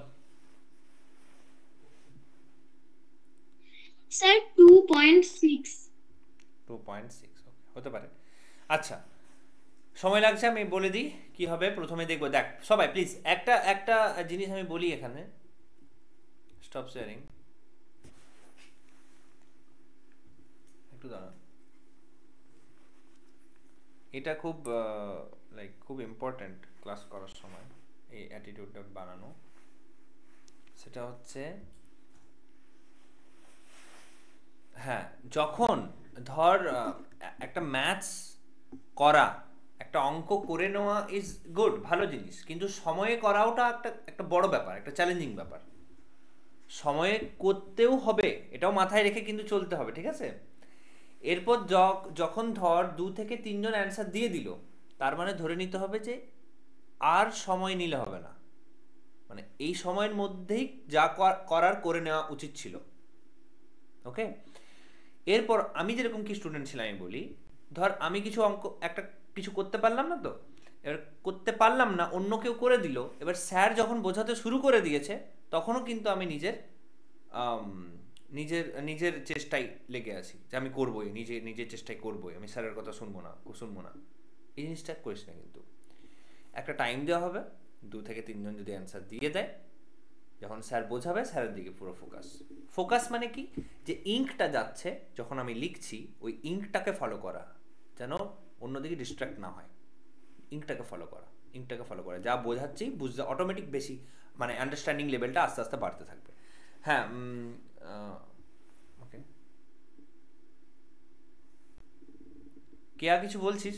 স্যার 2.6। 2.6, ওকে, হতে পারে। আচ্ছা, সময় লাগছে, আমি বলে দিই কি হবে। প্রথমে দেখবো, দেখ সবাই প্লিজ একটা একটা জিনিস আমি বলি এখানে। স্টপ শেয়ারিং, একটু দাঁড়া। এটা খুব লাইক খুব ইম্পর্টেন্ট ক্লাস করার সময় এই অ্যাটিটিউডটা বানানো। সেটা হচ্ছে, হ্যাঁ, যখন ধর একটা ম্যাথস করা, একটা অঙ্ক করে নেওয়া ইজ গুড, ভালো জিনিস, কিন্তু সময়ে করাওটা একটা একটা বড় ব্যাপার, একটা চ্যালেঞ্জিং ব্যাপার। সময়ে করতেও হবে, এটাও মাথায় রেখে কিন্তু চলতে হবে, ঠিক আছে? এরপর যখন ধর 2 থেকে 3 জন অ্যান্সার দিয়ে দিল, তার মানে ধরে নিতে হবে যে আর সময় নিলে হবে না, মানে এই সময়ের মধ্যেই যা করার করে নেওয়া উচিত ছিল। ওকে, এরপর আমি যেরকম কি স্টুডেন্ট ছিলাম আমি বলি, ধর আমি কিছু অঙ্ক একটা কিছু করতে পারলাম না, তো এবার করতে পারলাম না, অন্য কেউ করে দিল, এবার স্যার যখন বোঝাতে শুরু করে দিয়েছে তখনও কিন্তু আমি নিজের নিজের নিজের চেষ্টায় লেগে আছি যে আমি করবোই, নিজের চেষ্টায় করবোই, আমি স্যারের কথা শুনবো না। এই জিনিসটা করিস না কিন্তু। একটা টাইম দেওয়া হবে, 2 থেকে 3 জন যদি অ্যান্সার দিয়ে দেয়, যখন স্যার বোঝাবে স্যারের দিকে পুরো ফোকাস মানে কি, যে ইঙ্কটা যাচ্ছে যখন আমি লিখছি, ওই ইঙ্কটাকে ফলো করা, যেন অন্যদিকে ডিস্ট্র্যাক্ট না হয়। ইঙ্কটাকে ফলো করা, যা বোঝাচ্ছি বুঝতে অটোমেটিক বেশি, মানে আন্ডারস্ট্যান্ডিং লেভেলটা আস্তে আস্তে বাড়তে থাকবে। হ্যাঁ, ওকে, কেয়া কিছু বলছিস?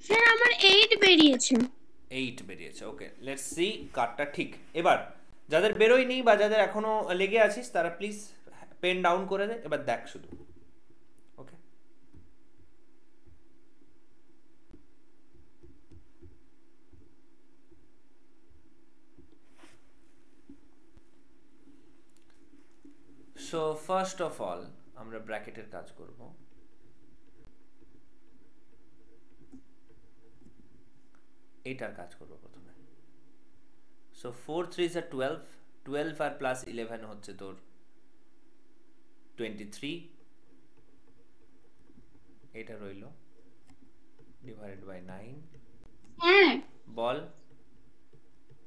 স্যার আমার 8 বেরিয়েছে। 8 বেরিয়েছে। ওকে, লেটস সি কারটা ঠিক। এবার যাদের বেরোয়নি বা যাদের এখনো লেগে আছিস তারা প্লিজ পেন ডাউন করে দে, এবার দেখ শুধু। ওকে, সো ফার্স্ট অফ অল আমরা ব্র্যাকেটের কাজ করব। এইটার কাজ করব প্রথমে। সো 4 3 are 12, 12 আর প্লাস 11 হচ্ছে তোর 23, এটা রইল ডিভাইডেড বাই 9। হ্যাঁ বল।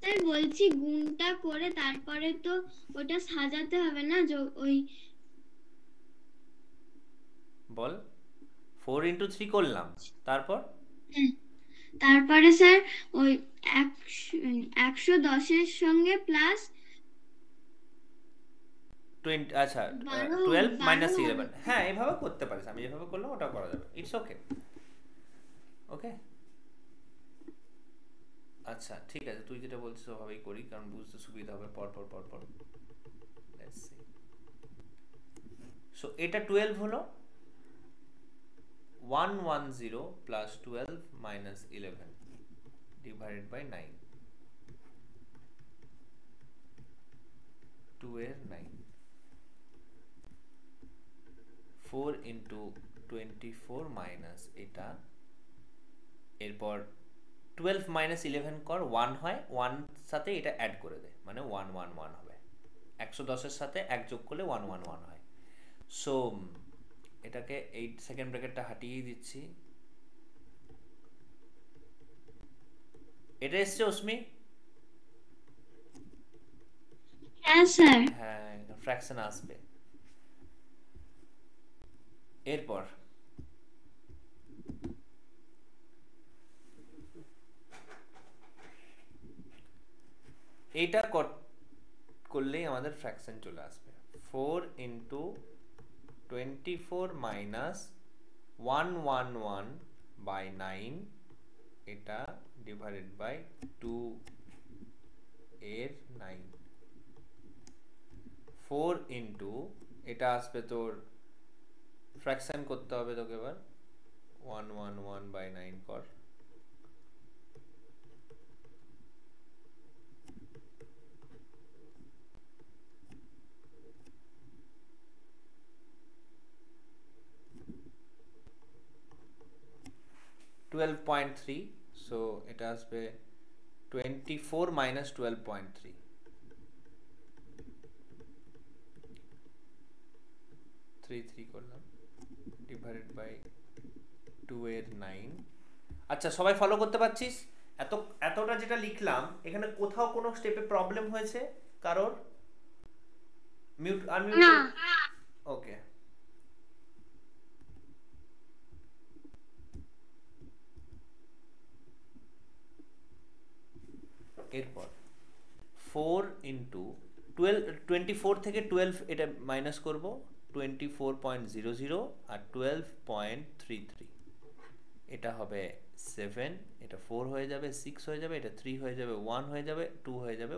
স্যার বলছি গুণটা করে তারপরে তো ওটা সাজাতে হবে না, ওই বল। 4 ইন্টু 3 করলাম, তারপর তারপরে স্যার ওই 110-এর সঙ্গে প্লাস 20, আচ্ছা 12 12 মাইনাস 12 11। হ্যাঁ, এভাবে করতে পারিস, আমি যেভাবে করলাম ওটা করা যাবে, ইটস ওকে। ওকে, আচ্ছা ঠিক আছে, তুই যেটা বলছিস ওভাবেই করি, কারণ বুঝতে সুবিধা হবে পর পর পর পর। Let's see. সো এটা 12 হলো, 110 প্লাস 12 মাইনাস 11 ডিভাইডেড বাই 9, 2 এর 9, 4 ইন্টু 24 মাইনাস এটা, এরপর 12 মাইনাস 11 কর, 1 হয়, 1 সাথে এটা অ্যাড করে দে, মানে 111 হবে। 110 এর সাথে 1 যোগ করলে 111 হয়। সো এটাকে এই সেকেন্ড ব্র্যাকেটটা হাটিয়ে দিচ্ছি। এটা এসছে অস্মি? হ্যাঁ স্যার। হ্যাঁ, ফ্র্যাকশন আসবে। এরপর এইটা করলেই আমাদের ফ্র্যাকশন চলে আসবে। 4 ইন্টু 24 মাইনাস 111 বাই 9, এটা ডিভাইডেড বাই 2 এর 9, 4 ইন্টু এটা আসবে তোর, ফ্র্যাকশন করতে হবে তোকে এবার, 111 বাই 9 কর, $12.3। সো এটা আসবে 24 মাইনাস 12.3, 3 করলাম, ডিভাইডেড বাই 2 এর 9। আচ্ছা, সবাই ফলো করতে পারছিস? এতটা যেটা লিখলাম এখানে কোথাও কোনো স্টেপে প্রবলেম হয়েছে কারোর? Mute unmute. না। ওকে, এরপর 4 ইন্টু 24 থেকে 12 এটা মাইনাস করব, 24.00 আর 12.33, এটা হবে 7, এটা 4 হয়ে যাবে, 6 হয়ে যাবে, এটা 3 হয়ে যাবে, 1 হয়ে যাবে, 2 হয়ে যাবে,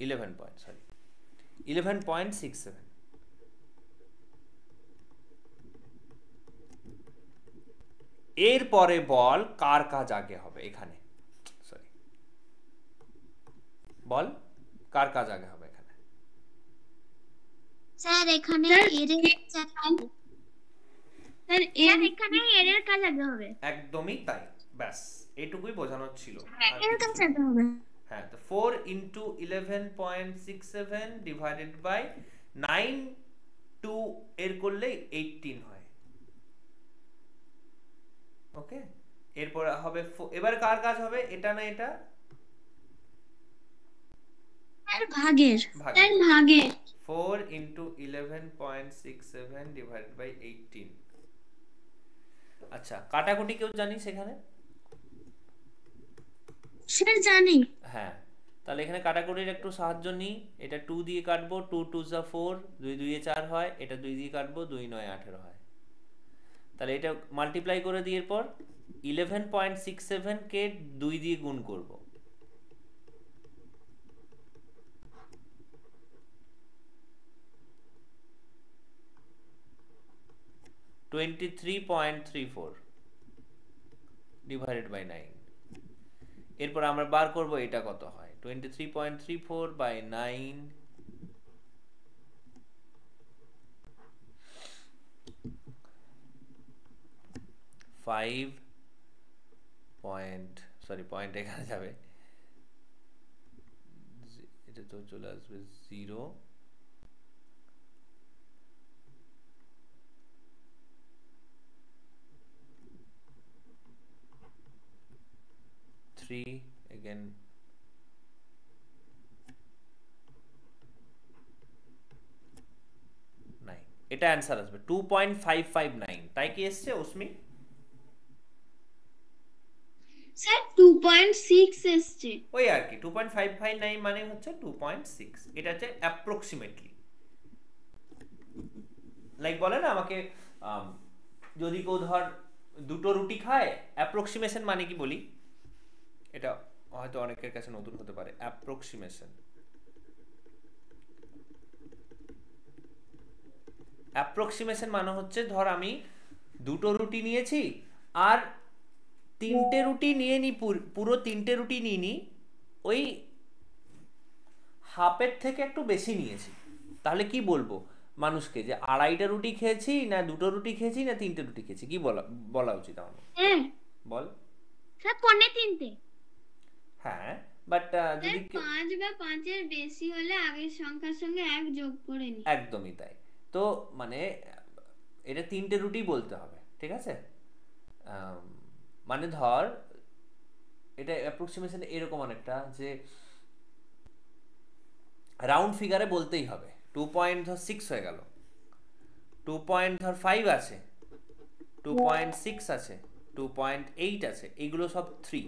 11.67। এরপরে বল কার কাজ আগে হবে এখানে, সরি বল কার কাজ আগে হবে এখানে? স্যার এখানে এর কাজ আগে হবে। একদমই তাই, ব্যাস এইটুকুই বোঝানোর ছিল। এর কাজ আগে হবে। হ্যাঁ, তো 4 ইন্টু 11.67 ডিভাইডেড বাই 9, 2 এর করলে 18 হয়। ওকে, এরপর হবে এবার কার কাজ হবে, এটা না এটা? স্যার ভাগের। স্যার ভাগের। 4 ইন্টু 11.67 ডিভাইডেড বাই 18। আচ্ছা, কাটাকুটি কেউ জানিস এখানে? স্যার জানি। হ্যাঁ, তাহলে এখানে কাটাকুটির একটু সাহায্য নিই। এটা 2 দিয়ে কাটবো, 2 2 4, 2 2 4 হয়, এটা 2 দিয়ে কাটবো, 2 9 18 হয়। তাহলে এটা মাল্টিপ্লাই করে দিয়ে পর 11.67 কে 2 দিয়ে গুণ করব। (23.34) ডিভাইডেড বাই 9। এরপর আমরা বার করব এটা কত হয়। 23.34 বাই 9 পয়েন্ট এখানে যাবে, এটা তো চলে আসবে 0, again 9, এটা অ্যান্সার আসবে 2.559। তাই কি এসছে অস্মি? স্যার 2.6 এসছে। ওই আর কি 2.559 মানে হচ্ছে 2.6, এটা হচ্ছে অ্যাপ্রক্সিমেটলি। লাইক বলে না আমাকে যদি কেউ ধর দুটো রুটি খায়, অ্যাপ্রক্সিমেশন মানে কি বলি, এটা হয়তো অনেকের কাছে নতুন হতে পারে। অ্যাপ্রক্সিমেশন মানে হচ্ছে ধর আমি দুটো রুটি নিয়েছি আর তিনটে রুটি নিয়ে নি, পুরো তিনটে রুটি নিয়ে নি, ওই হাফের থেকে একটু বেশি নিয়েছি, তাহলে কি বলবো মানুষকে যে আড়াইটা রুটি খেয়েছি না দুটো রুটি খেয়েছি না তিনটে রুটি খেয়েছি, কি বলা উচিত আমার? বল স্যার 3.5। হ্যাঁ, বাট যদি 5 বা 5 এর বেশি হলে আগের সংখ্যার সঙ্গে 1 যোগ করে নি। একদমই তাই। তো মানে এটা তিনটে রুটি বলতে হবে, ঠিক আছে? মানে ধর এটা অ্যাপ্রক্সিমেশন এরকম অনেকটা যে রাউন্ড ফিগারে বলতেই হবে 2.6 হয়ে গেল, 2.5 আছে, 2.6 আছে, 2.8 আছে, এইগুলো সব 3,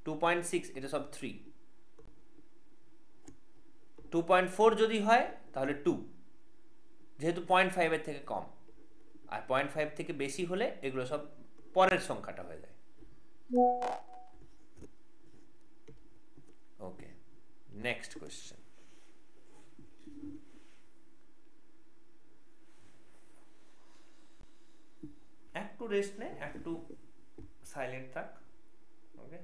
2.6 এটা সব 3, 2.4 যদি হয় তাহলে 2, যেহেতু 0.5 এর থেকে কম, আর 0.5 থেকে বেশি হলে এগুলো সব পরের সংখ্যাটা হয়ে যায়। ওকে, নেক্সট কোয়েশ্চেন। একটু রেস্ট নে, একটু সাইলেন্ট থাক। ওকে,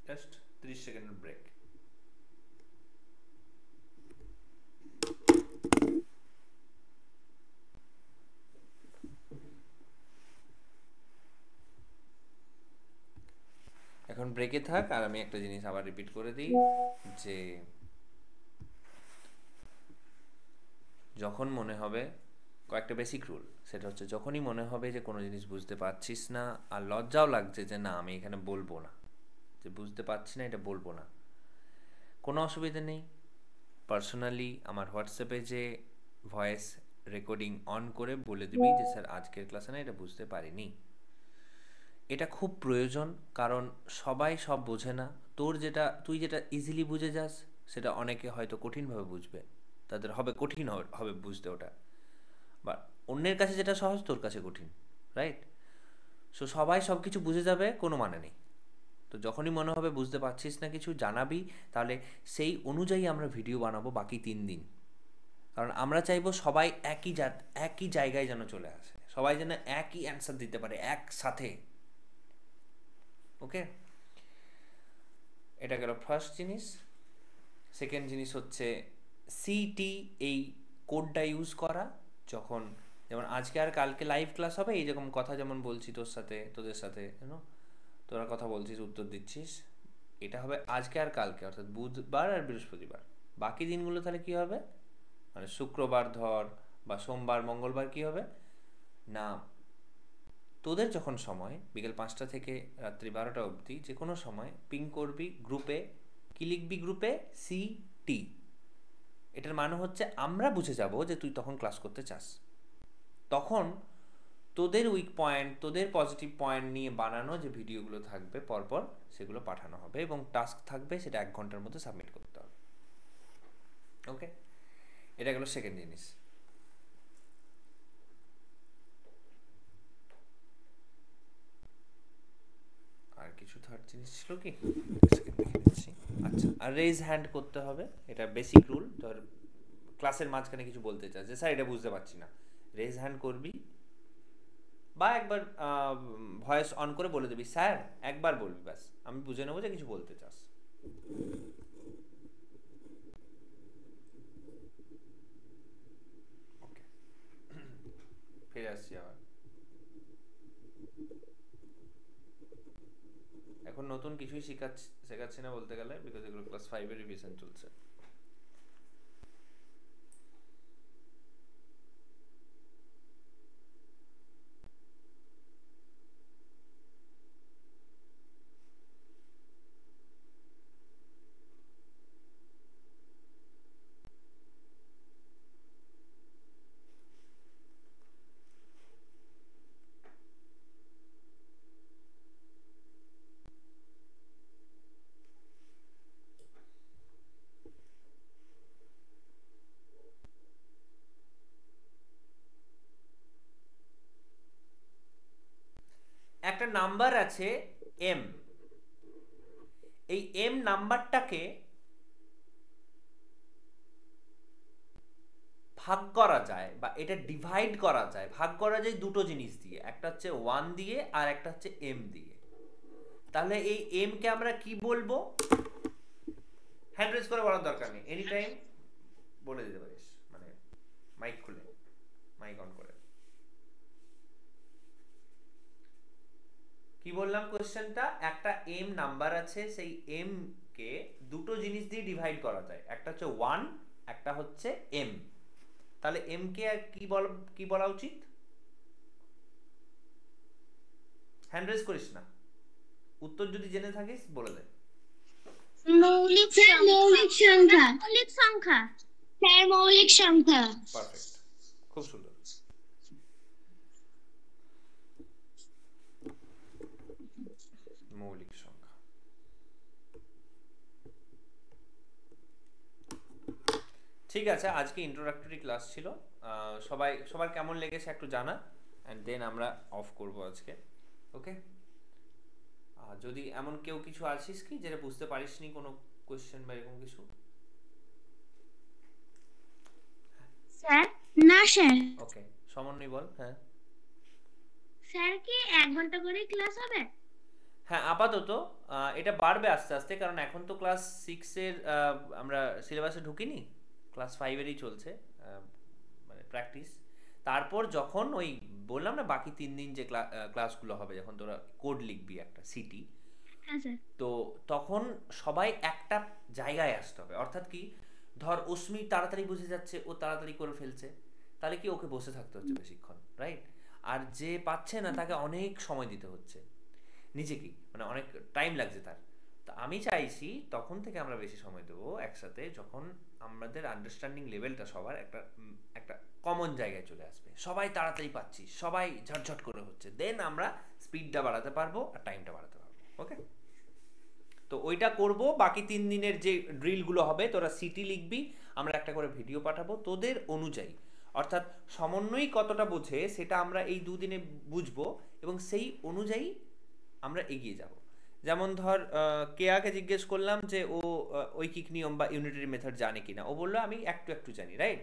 জাস্ট 30 সেকেন্ডের ব্রেক। এখন ব্রেকে থাক, আর আমি একটা জিনিস আবার রিপিট করে দিই যে যখন মনে হবে, কয়েকটা বেসিক রুল, সেটা হচ্ছে যখনই মনে হবে যে কোনো জিনিস বুঝতে পারছিস না আর লজ্জাও লাগছে যে না আমি এখানে বলবো না, যে বুঝতে পারছি না এটা বলবো না, কোনো অসুবিধা নেই। পার্সোনালি আমার হোয়াটসঅ্যাপে যে ভয়েস রেকর্ডিং অন করে বলে দিবি যে স্যার আজকের ক্লাসে না এটা বুঝতে পারিনি। এটা খুব প্রয়োজন, কারণ সবাই সব বোঝে না। তুই যেটা ইজিলি বুঝে যাস সেটা অনেকে হয়তো কঠিনভাবে বুঝবে, তাদের হবে কঠিন হবে বুঝতে ওটা, বা অন্যের কাছে যেটা সহজ তোর কাছে কঠিন, রাইট? সো সবাই সব কিছু বুঝে যাবে কোনো মানে নেই। তো যখনই মনে হবে বুঝতে পারছিস না কিছু জানাবি, তাহলে সেই অনুযায়ী আমরা ভিডিও বানাবো বাকি 3 দিন। কারণ আমরা চাইবো সবাই একই জায়গায় যেন চলে আসে, সবাই যেন একই অ্যান্সার দিতে পারে একসাথে। ওকে, এটা গেল ফার্স্ট জিনিস। সেকেন্ড জিনিস হচ্ছে সিটি, এই কোডটা ইউজ করা যখন, যেমন আজকে আর কালকে লাইভ ক্লাস হবে, এই রকম কথা যেমন বলছি তোদের সাথে তোরা কথা বলছিস উত্তর দিচ্ছিস, এটা হবে আজকে আর কালকে, অর্থাৎ বুধবার আর বৃহস্পতিবার। বাকি দিনগুলো তাহলে কি হবে, মানে শুক্রবার ধর বা সোমবার মঙ্গলবার কি হবে না, তোদের যখন সময় বিকেল 5টা থেকে রাত্রি 12টা অবধি যে কোনো সময় পিং করবি গ্রুপে, কি লিখবি গ্রুপে, সিটি। এটার মানে হচ্ছে আমরা বুঝে যাব যে তুই তখন ক্লাস করতে চাস। তখন তোদের উইক পয়েন্ট, তোদের পজিটিভ পয়েন্ট নিয়ে বানানো যে ভিডিওগুলো থাকবে পরপর, সেগুলো পাঠানো হবে এবং টাস্ক থাকবে, সেটা 1 ঘন্টার মধ্যে সাবমিট করতে হবে। ওকে, এটা গেল সেকেন্ড জিনিস। আর কিছু থার্ড জিনিস ছিল কি? সেকেন্ড দেখে নিচ্ছি। আচ্ছা, আর রেজ হ্যান্ড করতে হবে, এটা বেসিক রুল। ধর ক্লাসের মাঝখানে কিছু বলতে চাস যে স্যার এটা বুঝতে পারছি না, রেজ হ্যান্ড করবি বা একবার ভয়েস অন করে বলে দিবি স্যার, একবার বলবি, ব্যাস আমি বুঝে নেবো যে কিছু বলতে চাস। ওকে, ফিরে আসছি আবার। এখন নতুন কিছুই শেখাচ্ছি না বলতে গেলে, বিকজ এগুলো ক্লাস 5 এর রিভিশন চলছে। একটা নাম্বার আছে m, এই m নাম্বারটাকে ভাগ করা যায় বা এটা ডিভাইড করা যায়, ভাগ করা যায় দুটো জিনিস দিয়ে, একটা হচ্ছে 1 দিয়ে আর একটা হচ্ছে m দিয়ে। তাহলে এই m কে আমরা কি বলবো? হ্যান্ড রেজ করে বলার দরকার নেই, এনি টাইম বলে দিতে পারিস, মানে মাইক খুলে, মাইক অন করে। কি বললাম কোশ্চেনটা? একটা m নাম্বার আছে, সেই m কে দুটো জিনিস দিয়ে ডিভাইড করা যায়, একটা হচ্ছে 1, একটা হচ্ছে m। তাহলে m কে কি বলা উচিত? হ্যান্ড রেজ করিস না, উত্তর যদি জেনে থাকিস বলে দে। মৌলিক মৌলিক সংখ্যা। মৌলিক সংখ্যা। স্যার মৌলিক সংখ্যা। পারফেক্ট, খুব সুন্দর। মৌলিক সংখ্যা। ঠিক আছে, আজকে ইন্ট্রোডাক্টরি ক্লাস ছিল। সবার কেমন লেগেছে একটু জানা, এন্ড দেন আমরা অফ করব আজকে। ওকে, যদি এমন কেউ কিছু আছিস কি যেটা বুঝতে পারিসনি, কোনো কোশ্চেন বা এরকম কিছু? স্যার না স্যার। ওকে, সমন্বয় বল। হ্যাঁ স্যার কি 1 ঘন্টা করে ক্লাস হবে? হ্যাঁ, আপাতত এটা বাড়বে আস্তে আস্তে, কারণ এখন তো ক্লাস 6 এর আমরা সিলেবাসে ঢুকিনি, ক্লাস 5 এরই চলছে মানে প্র্যাকটিস। তারপর যখন ওই বললাম না বাকি 3 দিন যে ক্লাসগুলো হবে, যখন তোরা কোড লিখবি একটা সিটি, হ্যাঁ স্যার। তো তখন সবাই একটা জায়গায় আসতে হবে। অর্থাৎ কি, ধর অস্মি তাড়াতাড়ি বুঝে যাচ্ছে, ও তাড়াতাড়ি করে ফেলছে, তাহলে কি ওকে বসে থাকতে হচ্ছে বেশিক্ষণ, রাইট? আর যে পাচ্ছে না তাকে অনেক সময় দিতে হচ্ছে, নিজেকে মানে অনেক টাইম লাগছে তার। তো আমি চাইছি তখন থেকে আমরা বেশি সময় দেবো একসাথে, যখন আমাদের আন্ডারস্ট্যান্ডিং লেভেলটা সবার একটা কমন জায়গায় চলে আসবে, সবাই তাড়াতাড়ি পাচ্ছি, সবাই ঝটঝট করে হচ্ছে, দেন আমরা স্পিডটা বাড়াতে পারবো আর টাইমটা বাড়াতে পারবো। ওকে, তো ওইটা করব। বাকি 3 দিনের যে ড্রিলগুলো হবে, তোরা সিটি লিখবি, আমরা একটা করে ভিডিও পাঠাবো তোদের অনুযায়ী। অর্থাৎ সমন্বয় কতটা বোঝে সেটা আমরা এই 2 দিনে বুঝবো, এবং সেই অনুযায়ী আমরা এগিয়ে যাব। যেমন ধর কেয়াকে জিজ্ঞেস করলাম যে ও ঐকিক নিয়ম বা ইউনিটারি মেথড জানে কিনা, ও বললো আমি একটু জানি, রাইট?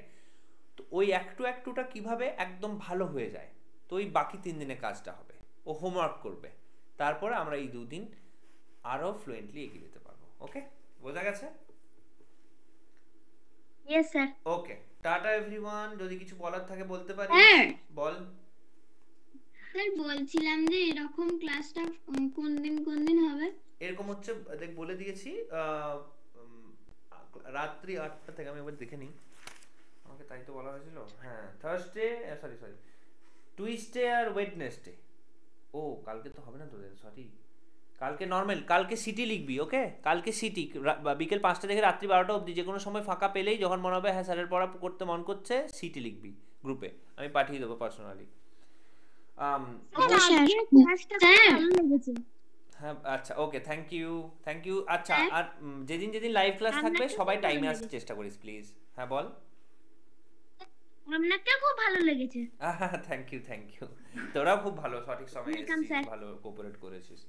তো ওই একটুটা কিভাবে একদম ভালো হয়ে যায়, তো ওই বাকি 3 দিনে কাজটা হবে, ও হোমওয়ার্ক করবে, তারপরে আমরা এই 2 দিন আরো ফ্লুয়েন্টলি এগিয়ে যেতে পারবো। ওকে, বোঝা গেছে? Yes sir. Okay, tata everyone. যদি কিছু বলার থাকে বলতে পারি। স্যার। বল। স্যার বলছিলাম যে এরকম ক্লাসটা কোন দিন হবে? এরকম হচ্ছে, দেখ বলে দিয়েছি, রাত্রি 8টা থেকে, আমি একবার দেখে নিই, আমাকে তাই তো বলা হয়েছিল। হ্যাঁ, থার্সডে, সরি টুইসডে আর ওয়েডনেসডে। ও কালকে তো হবে না তোদের, সরি, কালকে নর্মাল, কালকে সিটি লিখবি। ওকে, কালকে সিটি বিকেল 5টা থেকে রাত্রি 12টা অবধি, যে কোনো সময় ফাঁকা পেলেই, যখন মনে হবে হ্যাঁ স্যারের পড়া করতে মন করছে, সিটি লিখবি গ্রুপে, আমি পাঠিয়ে দেবো পার্সোনালি। হ্যাঁ আচ্ছা, ওকে, থ্যাংক ইউ। আচ্ছা, আর যেদিন লাইভ ক্লাস থাকবে সবাই টাইমে আসার চেষ্টা করিস প্লিজ। হ্যাঁ বল। আপনাকে খুব ভালো লেগেছে। থ্যাংক ইউ তোরাও খুব ভালো, সঠিক সময়ে Welcome, এসেছিস, sir. ভালো কোঅপারেট করেছিস।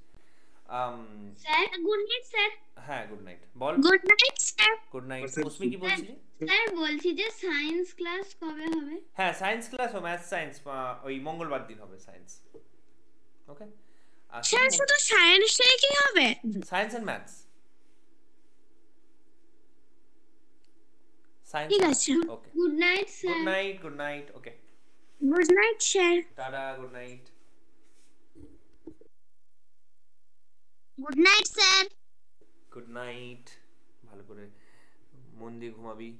Sir good night sir. হ্যাঁ গুড নাইট বল। Good night sir. Good night. Sir, Kusmi কি বলছিলি? স্যার বলছি যে সায়েন্স ক্লাস কবে হবে? হ্যাঁ সায়েন্স ক্লাস ও ম্যাথ সায়েন্স ওই মঙ্গলবার দিন হবে সায়েন্স। ওকে স্যার শুধু সায়েন্সটাই কি হবে? Science and maths. সায়েন্স ঠিক আছে। Okay good night sir. Good night okay good night sir. Tata good night. Good night sir. Good night, ভালো করে মন দিয়ে ঘুমাবি।